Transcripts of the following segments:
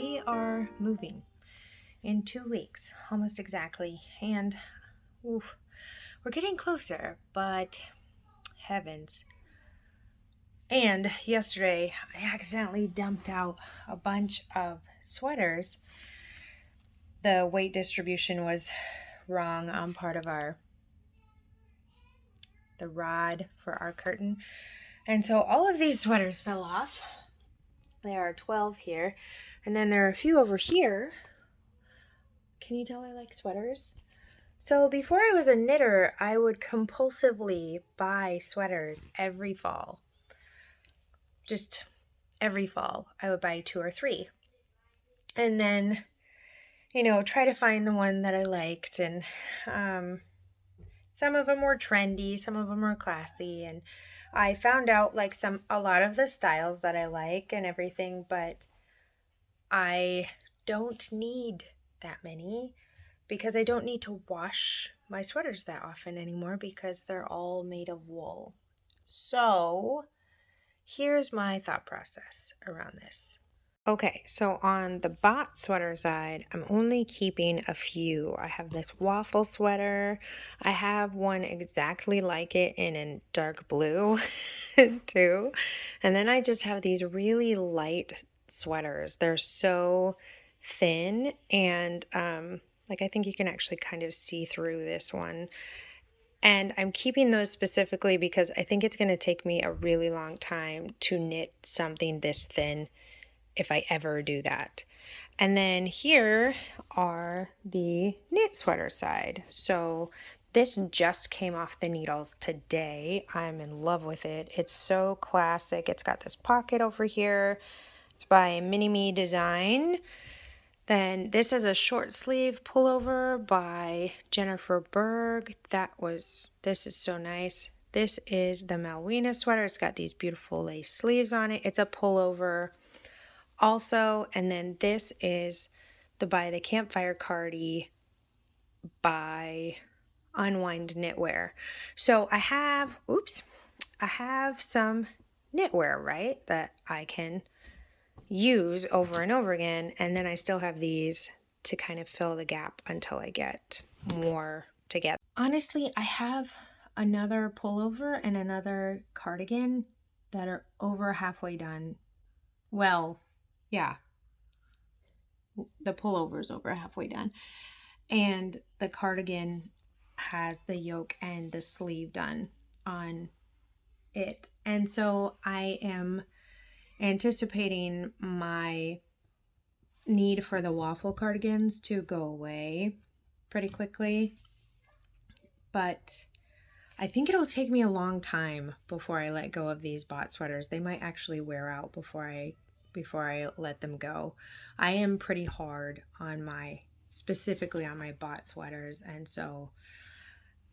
we are moving in 2 weeks, almost exactly, and oof, we're getting closer, but heavens. And yesterday, I accidentally dumped out a bunch of sweaters. The weight distribution was wrong on part of the rod for our curtain. And so all of these sweaters fell off. There are 12 here. And then there are a few over here. Can you tell I like sweaters? So before I was a knitter, I would compulsively buy sweaters every fall. Just every fall, I would buy 2 or 3. And then, try to find the one that I liked. And some of them were trendy, some of them were classy. And I found out a lot of the styles that I like and everything, but I don't need that many because I don't need to wash my sweaters that often anymore because they're all made of wool. So here's my thought process around this. Okay, so on the bot sweater side, I'm only keeping a few. I have this waffle sweater. I have one exactly like it in a dark blue too. And then I just have these really light sweaters. They're so thin and I think you can actually kind of see through this one. And I'm keeping those specifically because I think it's going to take me a really long time to knit something this thin if I ever do that. And then here are the knit sweater side. So this just came off the needles today. I'm in love with it. It's so classic. It's got this pocket over here. It's by Mini Me Design. Then this is a short sleeve pullover by Jennifer Berg. This is so nice. This is the Malwina sweater. It's got these beautiful lace sleeves on it. It's a pullover also. And then this is by the Campfire Cardi by Unwind Knitwear. So I have some knitwear, right, that I can use over and over again, and then I still have these to kind of fill the gap until I get more together. Honestly, I have another pullover and another cardigan that are over halfway done. Well, yeah, the pullover's over halfway done, and the cardigan has the yoke and the sleeve done on it. And so I am anticipating my need for the waffle cardigans to go away pretty quickly, but I think it'll take me a long time before I let go of these bot sweaters. They might actually wear out before I let them go. I am pretty hard on specifically on my bot sweaters, and so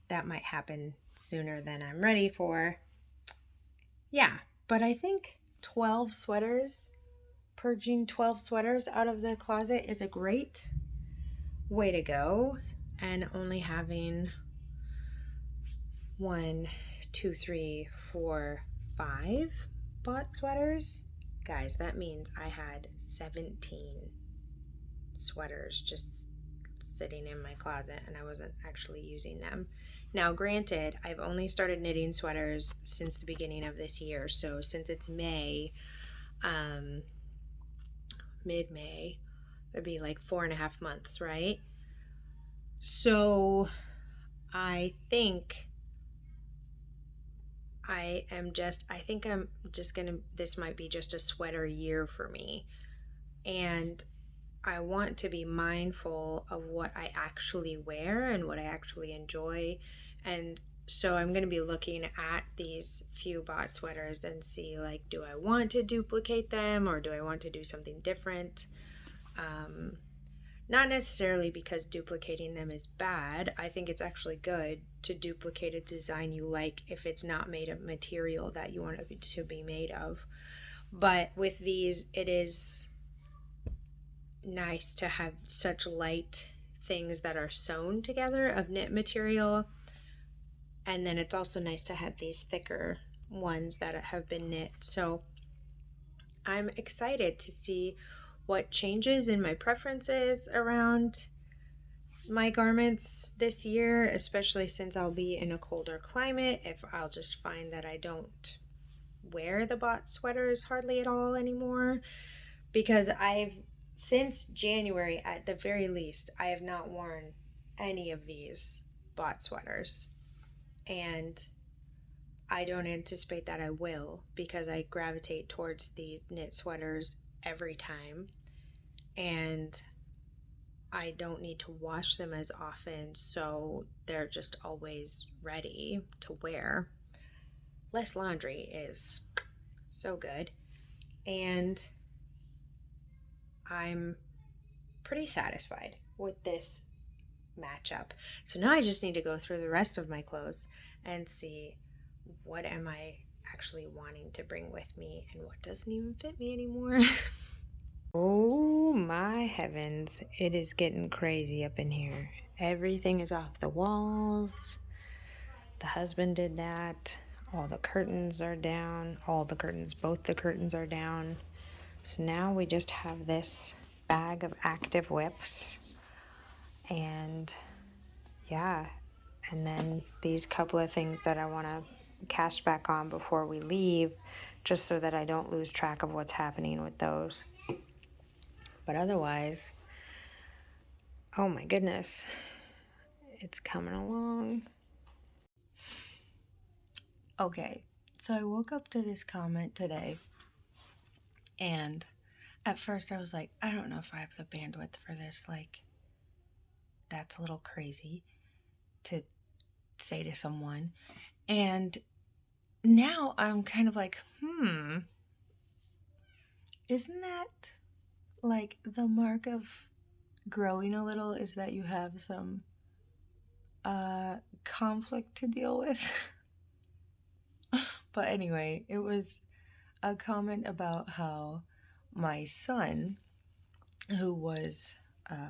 that might happen sooner than I'm ready for. Yeah, but I think 12 sweaters, purging 12 sweaters out of the closet is a great way to go, and only having 1, 2, 3, 4, 5 bought sweaters. Guys, that means I had 17 sweaters just sitting in my closet and I wasn't actually using them. Now, granted, I've only started knitting sweaters since the beginning of this year, so since it's May, mid-May, it'd be like 4.5 months, right? So I think this might be just a sweater year for me. And I want to be mindful of what I actually wear and what I actually enjoy. And so I'm going to be looking at these few bot sweaters and see, do I want to duplicate them or do I want to do something different? Not necessarily because duplicating them is bad. I think it's actually good to duplicate a design you like if it's not made of material that you want it to be made of. But with these, it is nice to have such light things that are sewn together of knit material. And then it's also nice to have these thicker ones that have been knit. So I'm excited to see what changes in my preferences around my garments this year, especially since I'll be in a colder climate, if I'll just find that I don't wear the bot sweaters hardly at all anymore, because since January at the very least, I have not worn any of these bot sweaters. And I don't anticipate that I will, because I gravitate towards these knit sweaters every time. And I don't need to wash them as often, so they're just always ready to wear. Less laundry is so good. And I'm pretty satisfied with this matchup. So now I just need to go through the rest of my clothes and see what am I actually wanting to bring with me and what doesn't even fit me anymore. Oh my heavens, it is getting crazy up in here. Everything is off the walls. The husband did that. All the curtains are down. Both the curtains are down. So now we just have this bag of active whips. And yeah, and then these couple of things that I want to cast back on before we leave, just so that I don't lose track of what's happening with those. But otherwise, oh my goodness, it's coming along. Okay, so I woke up to this comment today, and at first I was like, I don't know if I have the bandwidth for this. Like, that's a little crazy to say to someone. And now I'm kind of like, isn't that like the mark of growing a little, is that you have some conflict to deal with? But anyway, it was a comment about how my son, who was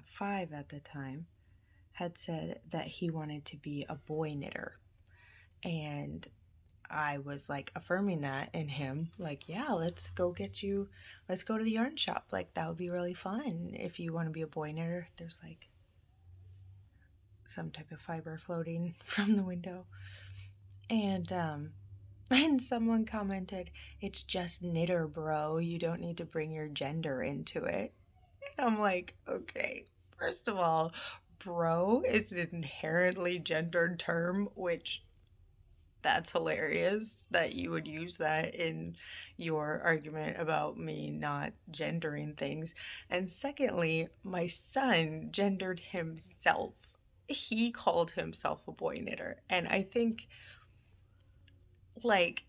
5 at the time, had said that he wanted to be a boy knitter. And I was like affirming that in him, like, yeah, let's go to the yarn shop. Like, that would be really fun. If you want to be a boy knitter, there's like some type of fiber floating from the window. And someone commented, it's just knitter, bro. You don't need to bring your gender into it. And I'm like, okay, first of all, bro is an inherently gendered term, which that's hilarious that you would use that in your argument about me not gendering things. And secondly, my son gendered himself. He called himself a boy knitter. And I think, like,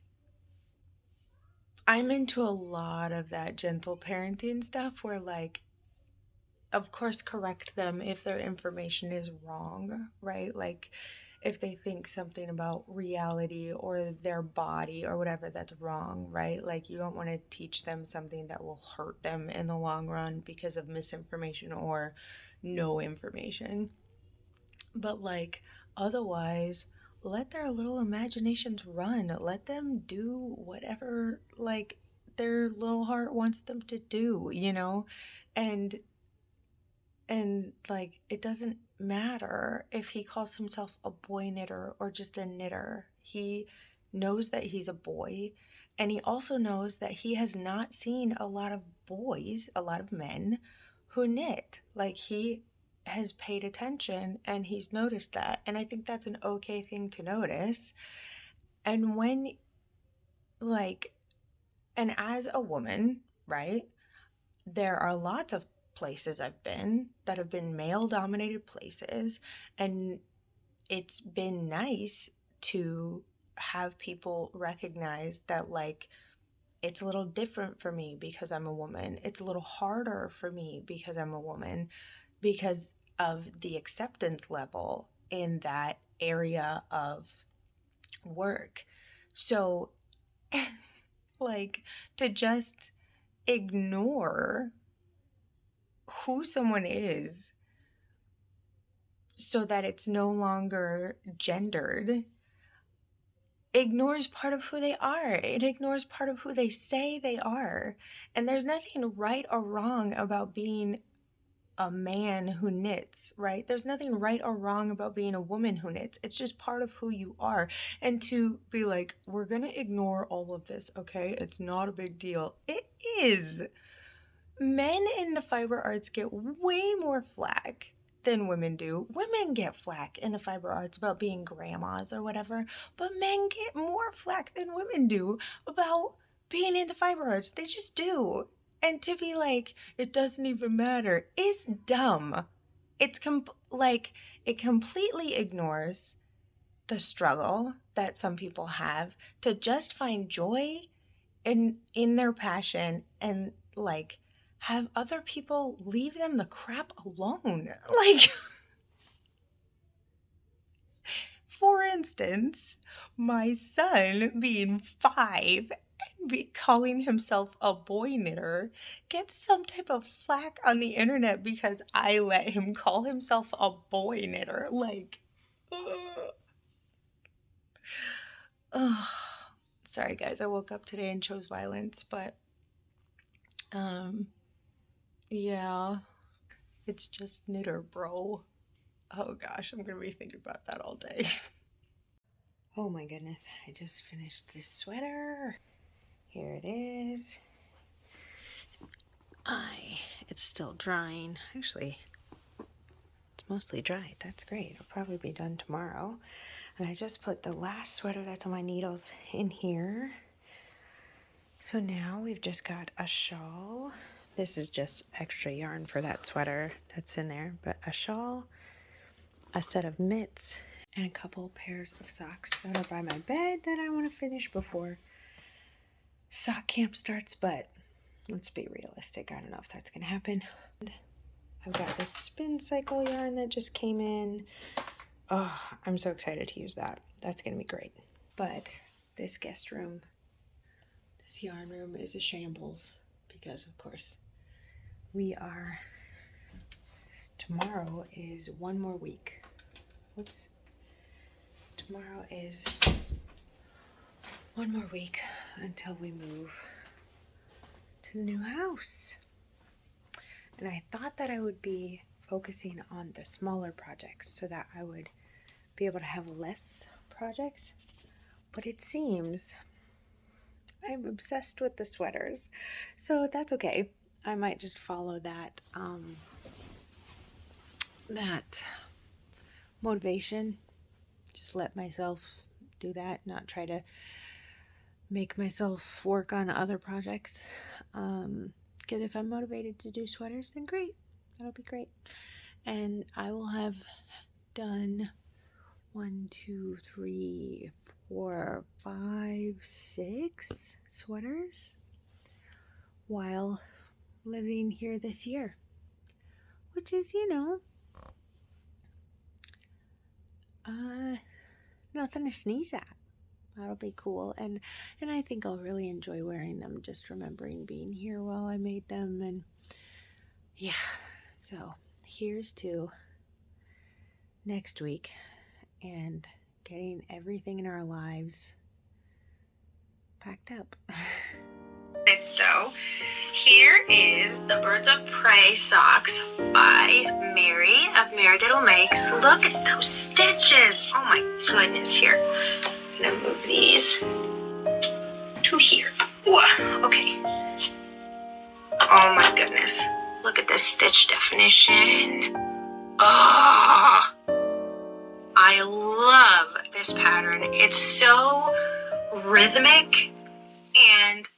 I'm into a lot of that gentle parenting stuff where, like, of course, correct them if their information is wrong, right? Like, if they think something about reality or their body or whatever that's wrong, right? Like, you don't want to teach them something that will hurt them in the long run because of misinformation or no information. But, like, otherwise, let their little imaginations run. Let them do whatever, like, their little heart wants them to do, you know? And like, it doesn't matter if he calls himself a boy knitter or just a knitter. He knows that he's a boy, and he also knows that he has not seen a lot of men who knit. Like, he has paid attention and he's noticed that, and I think that's an okay thing to notice. And and as a woman, right, there are lots of places I've been that have been male dominated places, and it's been nice to have people recognize that, like, it's a little different for me because I'm a woman. It's a little harder for me because I'm a woman, because of the acceptance level in that area of work. So, like, to just ignore who someone is so that it's no longer gendered ignores part of who they are. It ignores part of who they say they are. And there's nothing right or wrong about being a man who knits, right? There's nothing right or wrong about being a woman who knits. It's just part of who you are. And to be like, we're gonna ignore all of this, okay? It's not a big deal. It is. Men in the fiber arts get way more flack than women do. Women get flack in the fiber arts about being grandmas or whatever, but men get more flack than women do about being in the fiber arts. They just do. And to be like, it doesn't even matter, is dumb. It's it completely ignores the struggle that some people have to just find joy in their passion and like have other people leave them the crap alone. Like, for instance, my son being 5 and calling himself a boy knitter gets some type of flack on the internet because I let him call himself a boy knitter. Like, sorry guys, I woke up today and chose violence, but yeah, it's just knitter, bro. Oh gosh, I'm gonna be thinking about that all day. Oh my goodness, I just finished this sweater. Here it is. It's still drying. Actually, it's mostly dried. That's great. It'll probably be done tomorrow. And I just put the last sweater that's on my needles in here. So now we've just got a shawl. This is just extra yarn for that sweater that's in there. But a shawl, a set of mitts, and a couple pairs of socks that are by my bed that I want to finish before sock camp starts, but let's be realistic. I don't know if that's going to happen. I've got this spin cycle yarn that just came in. Oh, I'm so excited to use that. That's going to be great. But this guest room, this yarn room is a shambles because, of course, tomorrow is one more week. Oops. Tomorrow is one more week until we move to the new house. And I thought that I would be focusing on the smaller projects so that I would be able to have less projects. But it seems I'm obsessed with the sweaters. So that's okay. I might just follow that that motivation. Just let myself do that, not try to make myself work on other projects. Because if I'm motivated to do sweaters, then great. That'll be great. And I will have done 1, 2, 3, 4, 5, 6 sweaters while living here this year, which is, nothing to sneeze at. That'll be cool. And I think I'll really enjoy wearing them, just remembering being here while I made them. And yeah, so here's to next week and getting everything in our lives packed up. So here is the Birds of Prey socks by Mary of Maradiddle Makes. Look at those stitches. Oh my goodness. Here, I'm gonna move these to here. Ooh, okay. Oh my goodness. Look at this stitch definition. Oh, I love this pattern. It's so rhythmic and